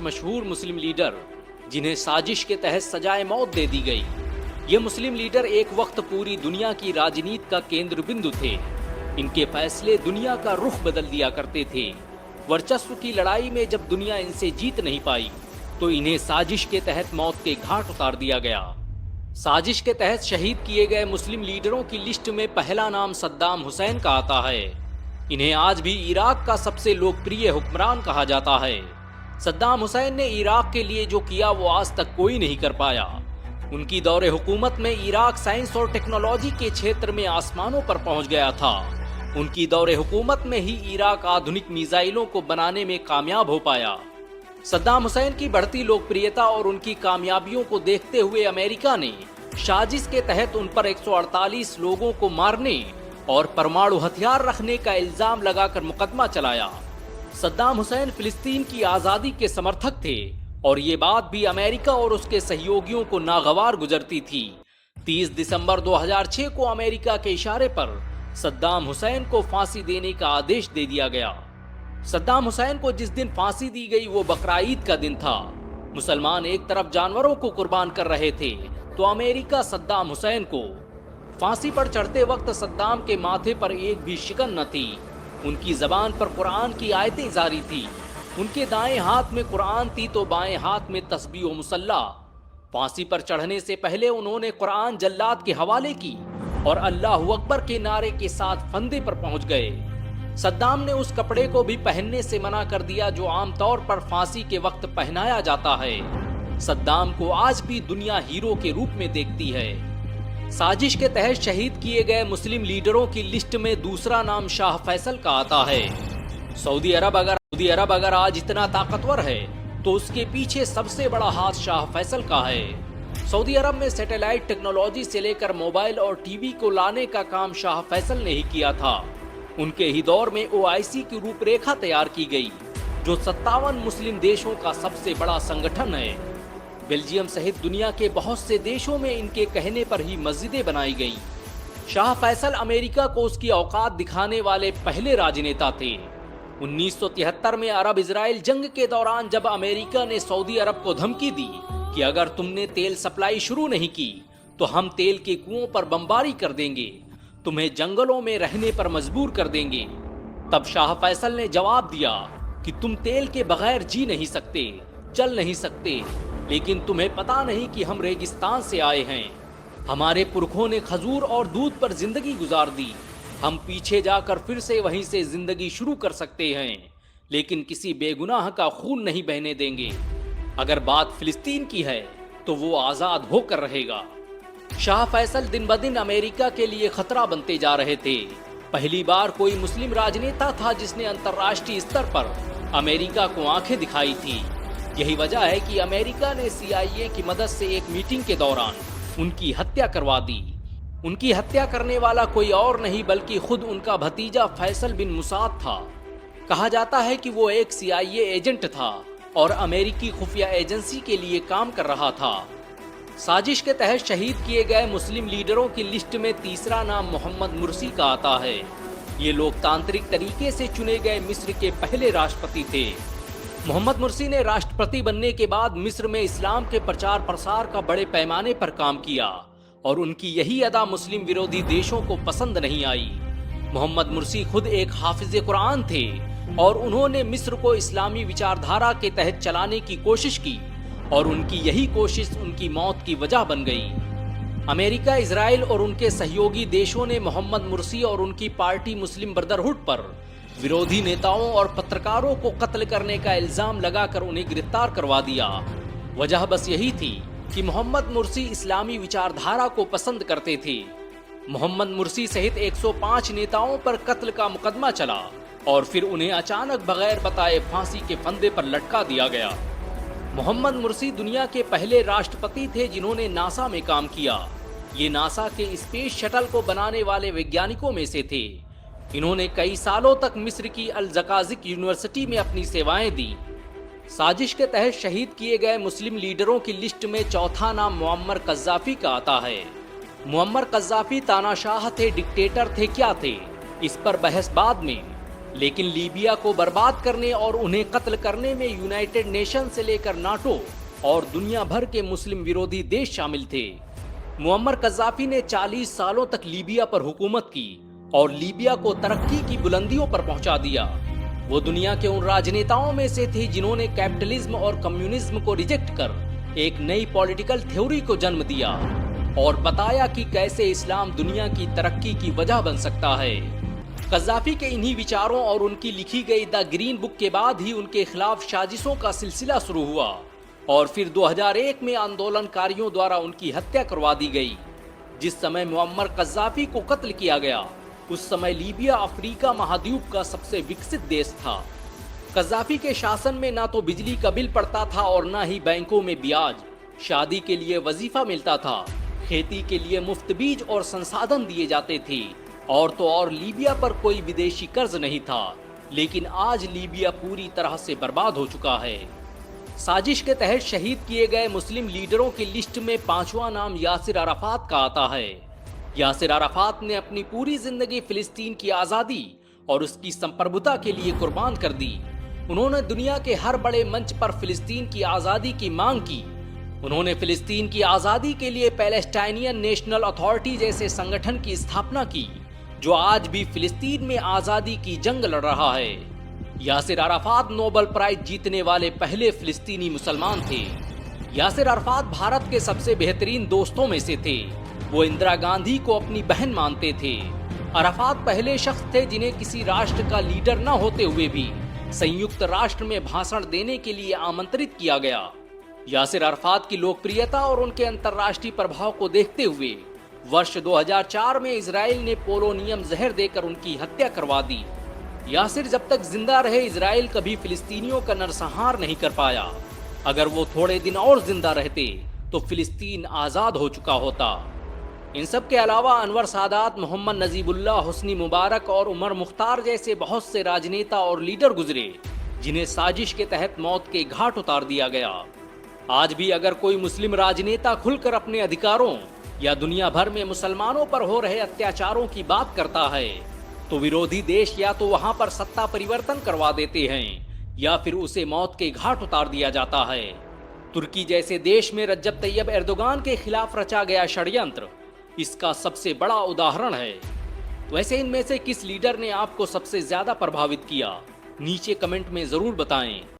मशहूर मुस्लिम लीडर जिन्हें साजिश के तहत सजाए मौत दे दी गई। ये मुस्लिम लीडर एक वक्त पूरी दुनिया की राजनीति का केंद्र बिंदु थे। इनके फैसले दुनिया का रुख बदल दिया करते थे। वर्चस्व की लड़ाई में जब दुनिया इनसे जीत नहीं पाई तो इन्हें साजिश के तहत मौत के घाट उतार दिया गया। साजिश के तहत शहीद किए गए मुस्लिम लीडरों की लिस्ट में पहला नाम सद्दाम हुसैन का आता है। इन्हें आज भी इराक का सबसे लोकप्रिय हुक्मरान कहा जाता है। सद्दाम हुसैन ने इराक के लिए जो किया वो आज तक कोई नहीं कर पाया। उनकी दौरे हुकूमत में इराक साइंस और टेक्नोलॉजी के क्षेत्र में आसमानों पर पहुंच गया था। उनकी दौरे हुकूमत में ही इराक आधुनिक मिसाइलों को बनाने में कामयाब हो पाया। सद्दाम हुसैन की बढ़ती लोकप्रियता और उनकी कामयाबियों को देखते हुए अमेरिका ने साजिश के तहत उन पर 148 लोगों को मारने और परमाणु हथियार रखने का इल्जाम लगाकर मुकदमा चलाया। सद्दाम हुसैन फिलिस्तीन की आजादी के समर्थक थे और ये बात भी अमेरिका और उसके सहयोगियों को नागवार गुजरती थी। 30 दिसंबर 2006 को अमेरिका के इशारे पर सद्दाम हुसैन को फांसी देने का आदेश दे दिया गया। सद्दाम हुसैन को जिस दिन फांसी दी गई वो बकरा-ईद का दिन था। मुसलमान एक तरफ जानवरों को कुर्बान कर रहे थे तो अमेरिका सद्दाम हुसैन को फांसी पर चढ़ते वक्त सद्दाम के माथे पर एक भी शिकन न थी। उनकी जबान पर कुरान की आयतें जारी थी। उनके दाएं हाथ में कुरान थी तो बाएं हाथ में तस्बीह व मुसल्ला। फांसी पर चढ़ने से पहले उन्होंने कुरान जल्लाद के हवाले की और अल्लाहू अकबर के नारे के साथ फंदे पर पहुंच गए। सद्दाम ने उस कपड़े को भी पहनने से मना कर दिया जो आमतौर पर फांसी के वक्त पहनाया जाता है। सद्दाम को आज भी दुनिया हीरो के रूप में देखती है। साजिश के तहत शहीद किए गए मुस्लिम लीडरों की लिस्ट में दूसरा नाम शाह फैसल का आता है। सऊदी अरब अगर आज इतना ताकतवर है तो उसके पीछे सबसे बड़ा हाथ शाह फैसल का है। सऊदी अरब में सैटेलाइट टेक्नोलॉजी से लेकर मोबाइल और टीवी को लाने का काम शाह फैसल ने ही किया था। उनके ही दौर में OIC की रूपरेखा तैयार की गई जो 57 मुस्लिम देशों का सबसे बड़ा संगठन है। बेल्जियम सहित दुनिया के बहुत से देशों में इनके कहने पर ही मस्जिदें बनाई गई। शाह फैसल अमेरिका को उसकी औकात दिखाने वाले पहले राजनेता थे। 1973 में अरब इजराइल जंग के दौरान जब अमेरिका ने सऊदी अरब को धमकी दी कि अगर तुमने तेल सप्लाई शुरू नहीं की तो हम तेल के कुओं पर बमबारी कर देंगे, तुम्हें जंगलों में रहने पर मजबूर कर देंगे, तब शाह फैसल ने जवाब दिया कि तुम तेल के बगैर जी नहीं सकते, चल नहीं सकते, लेकिन तुम्हें पता नहीं कि हम रेगिस्तान से आए हैं। हमारे पुरखों ने खजूर और दूध पर जिंदगी गुजार दी। हम पीछे जाकर फिर से वहीं से जिंदगी शुरू कर सकते हैं, लेकिन किसी बेगुनाह का खून नहीं बहने देंगे। अगर बात फिलिस्तीन की है तो वो आजाद होकर रहेगा। शाह फैसल दिन ब दिन अमेरिका के लिए खतरा बनते जा रहे थे। पहली बार कोई मुस्लिम राजनेता था जिसने अंतर्राष्ट्रीय स्तर पर अमेरिका को आंखें दिखाई थी। यही वजह है कि अमेरिका ने CIA की मदद से एक मीटिंग के दौरान उनकी हत्या करवा दी। उनकी हत्या करने वाला कोई और नहीं बल्कि खुद उनका भतीजा फैसल बिन मुसाद था। कहा जाता है कि वो एक CIA एजेंट था और अमेरिकी खुफिया एजेंसी के लिए काम कर रहा था। साजिश के तहत शहीद किए गए मुस्लिम लीडरों की लिस्ट में तीसरा नाम मोहम्मद मुर्सी का आता है। ये लोकतांत्रिक तरीके से चुने गए मिस्र के पहले राष्ट्रपति थे। मोहम्मद मुर्सी ने राष्ट्रपति बनने के बाद मिस्र में इस्लाम के प्रचार प्रसार का बड़े पैमाने पर काम किया और उनकी यही अदा मुस्लिम विरोधी देशों को पसंद नहीं आई। मोहम्मद मुर्सी खुद एक हाफिज कुरान थे और उन्होंने मिस्र को इस्लामी विचारधारा के तहत चलाने की कोशिश की और उनकी यही कोशिश उनकी मौत की वजह बन गई। अमेरिका, इजराइल और उनके सहयोगी देशों ने मोहम्मद मुर्सी और उनकी पार्टी मुस्लिम ब्रदरहुड पर विरोधी नेताओं और पत्रकारों को कत्ल करने का इल्जाम लगाकर उन्हें गिरफ्तार करवा दिया। वजह बस यही थी कि मोहम्मद मुर्सी इस्लामी विचारधारा को पसंद करते थे। मोहम्मद मुर्सी सहित 105 नेताओं पर कत्ल का मुकदमा चला और फिर उन्हें अचानक बगैर बताए फांसी के फंदे पर लटका दिया गया। मोहम्मद मुर्सी दुनिया के पहले राष्ट्रपति थे जिन्होंने नासा में काम किया। ये नासा के स्पेस शटल को बनाने वाले वैज्ञानिकों में से थे। इन्होंने कई सालों तक मिस्र की अल ज़काज़िक यूनिवर्सिटी में अपनी सेवाएं दी। साजिश के तहत शहीद किए गए मुस्लिम लीडरों की लिस्ट में चौथा नाम मुअम्मर कज़्ज़ाफ़ी का आता है। मुअम्मर कज़्ज़ाफ़ी तानाशाह थे, डिक्टेटर थे, क्या थे, इस पर बहस बाद में। लेकिन लीबिया को बर्बाद करने और उन्हें कत्ल करने में यूनाइटेड नेशन से लेकर नाटो और दुनिया भर के मुस्लिम विरोधी देश शामिल थे। मुअम्मर कज़ाफी ने 40 सालों तक लीबिया पर हुकूमत की और लीबिया को तरक्की की बुलंदियों पर पहुंचा दिया। वो दुनिया के उन राजनेताओं में से थे जिन्होंने कैपिटलिज्म और कम्युनिज्म को रिजेक्ट कर एक नई पॉलिटिकल थ्योरी को जन्म दिया और बताया कि कैसे इस्लाम दुनिया की तरक्की की वजह बन सकता है। कज़ाफी के इन्हीं विचारों और उनकी लिखी गई द ग्रीन बुक के बाद ही उनके खिलाफ साजिशों का सिलसिला शुरू हुआ और फिर 2001 में आंदोलनकारियों द्वारा उनकी हत्या करवा दी गई। जिस समय मुअम्मर कज़ाफी को कत्ल किया गया उस समय लीबिया अफ्रीका महाद्वीप का सबसे विकसित देश था। कज़ाफी के शासन में ना तो बिजली का बिल पड़ता था और ना ही बैंकों में ब्याज, शादी के लिए वजीफा मिलता था, खेती के लिए मुफ्त बीज और संसाधन दिए जाते थे और तो और लीबिया पर कोई विदेशी कर्ज नहीं था। लेकिन आज लीबिया पूरी तरह से बर्बाद हो चुका है। साजिश के तहत शहीद किए गए मुस्लिम लीडरों की लिस्ट में 5वां नाम यासिर अराफात का आता है। यासिर अराफात ने अपनी पूरी जिंदगी फिलिस्तीन की आज़ादी और उसकी संप्रभुता के लिए कुर्बान कर दी। उन्होंने दुनिया के हर बड़े मंच पर फिलिस्तीन की आज़ादी की मांग की। उन्होंने फिलिस्तीन की आज़ादी के लिए पैलेस्टाइनियन नेशनल अथॉरिटी जैसे संगठन की स्थापना की जो आज भी फिलिस्तीन में आज़ादी की जंग लड़ रहा है। यासिर अराफात नोबेल प्राइज जीतने वाले पहले फिलिस्तीनी मुसलमान थे। यासिर अराफात भारत के सबसे बेहतरीन दोस्तों में से थे। वो इंदिरा गांधी को अपनी बहन मानते थे। अराफात पहले शख्स थे जिन्हें किसी राष्ट्र का लीडर न होते हुए भी संयुक्त राष्ट्र में भाषण देने के लिए आमंत्रित किया गया। यासिर अराफात की लोकप्रियता और उनके अंतर्राष्ट्रीय प्रभाव को देखते हुए वर्ष 2004 में इजराइल ने पोलोनियम जहर देकर उनकी हत्या करवा दी। यासिर जब तक जिंदा रहे इजराइल कभी फिलिस्तीनियों का नरसंहार नहीं कर पाया। अगर वो थोड़े दिन और जिंदा रहते तो फिलिस्तीन आजाद हो चुका होता। इन सब के अलावा अनवर सादात, मोहम्मद नजीबुल्लाह, हुस्नी मुबारक और उमर मुख्तार जैसे बहुत से राजनेता और लीडर गुजरे जिन्हें साजिश के तहत मौत के घाट उतार दिया गया। आज भी अगर कोई मुस्लिम राजनेता खुलकर अपने अधिकारों या दुनिया भर में मुसलमानों पर हो रहे अत्याचारों की बात करता है तो विरोधी देश या तो वहां पर सत्ता परिवर्तन करवा देते हैं या फिर उसे मौत के घाट उतार दिया जाता है। तुर्की जैसे देश में रज्जब तैयब एर्दोगान के खिलाफ रचा गया षड्यंत्र इसका सबसे बड़ा उदाहरण है। वैसे इनमें से किस लीडर ने आपको सबसे ज्यादा प्रभावित किया? नीचे कमेंट में जरूर बताएं।